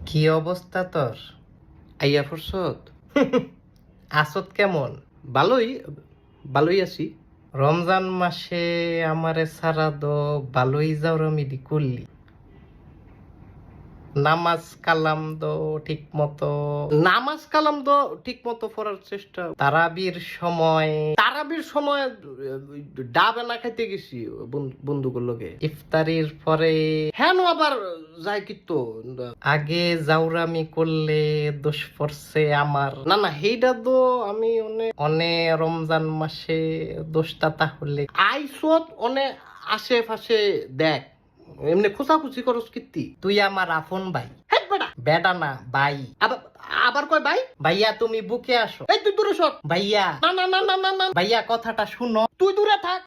কি অবস্থা তোর? আইয়া ফুরসত? আসত কেমন? ভালোই, ভালোই আছি। রমজান মাসে আমারে সারা দো ভালোই যাওরামিদি করলি। নামাজ কালাম তো ঠিক মতো পড়ার চেষ্টা। তারাবির সময় ডাবে না খাইতে গেছি বন্ধুগুলোর লগে ইফতারির পরে। হ্যাঁ আবার যাই কিন্তু আগে জাউরামি করলে দোষ পড়ছে আমার। না হেইডা তো আমি অনে রমজান মাসে দোষটা তাহলে আইসত অনে আশেপাশে দেখ এমনি খোঁচাখুচি করস কীর্তি। তুই আমার আপন ভাই। হেট বেটা, বেটা না ভাই। আবার আবার কয় ভাই। ভাইয়া তুমি বুকে আসো। এই তুই দূরে সর ভাইয়া। না ভাইয়া কথাটা শুনো। তুই দূরে থাক।